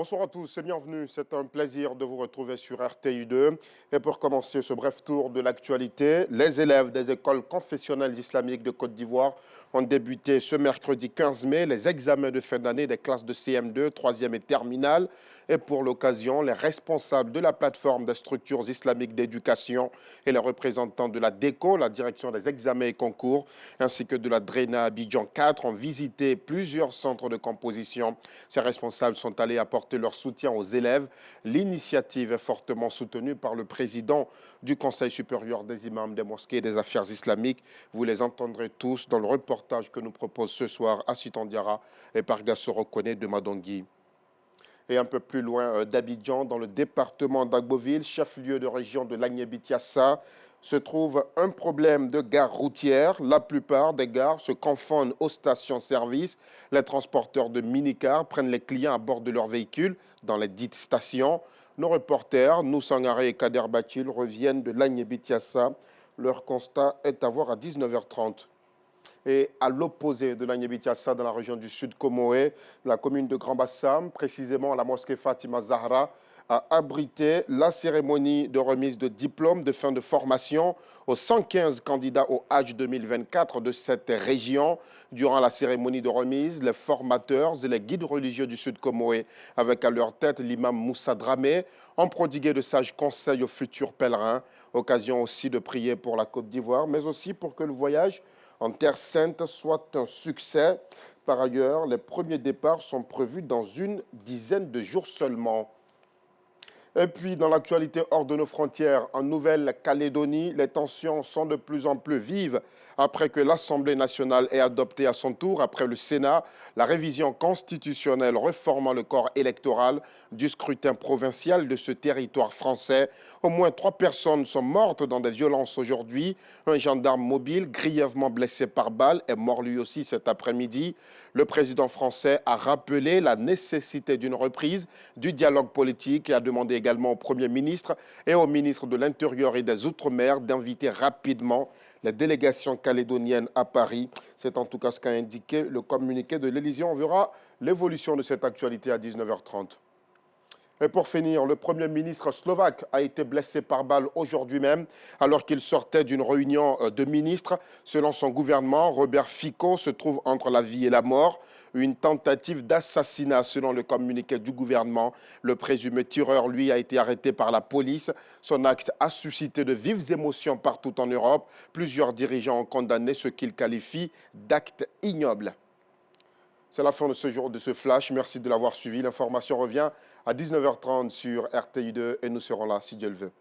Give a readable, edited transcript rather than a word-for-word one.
Bonsoir à tous et bienvenue. C'est un plaisir de vous retrouver sur RTI2. Et pour commencer ce bref tour de l'actualité, les élèves des écoles confessionnelles islamiques de Côte d'Ivoire ont débuté ce mercredi 15 mai les examens de fin d'année des classes de CM2, 3e et terminale. Et pour l'occasion, les responsables de la plateforme des structures islamiques d'éducation et les représentants de la DECO, la direction des examens et concours, ainsi que de la DRENA Abidjan 4 ont visité plusieurs centres de composition. Ces responsables sont allés apporter leur soutien aux élèves. L'initiative est fortement soutenue par le président du Conseil supérieur des imams des mosquées et des affaires islamiques. Vous les entendrez tous dans le reportage que nous propose ce soir Assitan Diarra et Pargasso Rokone de Madongui. Et un peu plus loin d'Abidjan, dans le département d'Agboville, chef-lieu de région de l'Agnébitiassa, se trouve un problème de gare routière. La plupart des gares se confondent aux stations-service. Les transporteurs de minicars prennent les clients à bord de leurs véhicules dans les dites stations. Nos reporters, Noussangare et Kader Batil, reviennent de l'Agnébitiassa. Leur constat est à voir à 19h30. Et à l'opposé de l'Agnébitiassa, dans la région du Sud Comoé, la commune de Grand Bassam, précisément la mosquée Fatima Zahra, a abrité la cérémonie de remise de diplôme de fin de formation aux 115 candidats au Hajj 2024 de cette région. Durant la cérémonie de remise, les formateurs et les guides religieux du Sud Comoé, avec à leur tête l'imam Moussa Dramé, ont prodigué de sages conseils aux futurs pèlerins. Occasion aussi de prier pour la Côte d'Ivoire, mais aussi pour que le voyage en Terre Sainte soit un succès. Par ailleurs, les premiers départs sont prévus dans une dizaine de jours seulement. Et puis, dans l'actualité hors de nos frontières, en Nouvelle-Calédonie, les tensions sont de plus en plus vives après que l'Assemblée nationale ait adopté à son tour, après le Sénat, la révision constitutionnelle réformant le corps électoral du scrutin provincial de ce territoire français. Au moins 3 personnes sont mortes dans des violences aujourd'hui. Un gendarme mobile, grièvement blessé par balle, est mort lui aussi cet après-midi. Le président français a rappelé la nécessité d'une reprise du dialogue politique et a demandé également au Premier ministre et au ministre de l'Intérieur et des Outre-mer d'inviter rapidement les délégations calédoniennes à Paris. C'est en tout cas ce qu'a indiqué le communiqué de l'Élysée. On verra l'évolution de cette actualité à 19h30. Et pour finir, le Premier ministre slovaque a été blessé par balle aujourd'hui même alors qu'il sortait d'une réunion de ministres. Selon son gouvernement, Robert Fico se trouve entre la vie et la mort. Une tentative d'assassinat selon le communiqué du gouvernement. Le présumé tireur, lui, a été arrêté par la police. Son acte a suscité de vives émotions partout en Europe. Plusieurs dirigeants ont condamné ce qu'ils qualifient d'acte ignoble. C'est la fin de ce jour, de ce flash. Merci de l'avoir suivi. L'information revient à 19h30 sur RTI2 et nous serons là si Dieu le veut.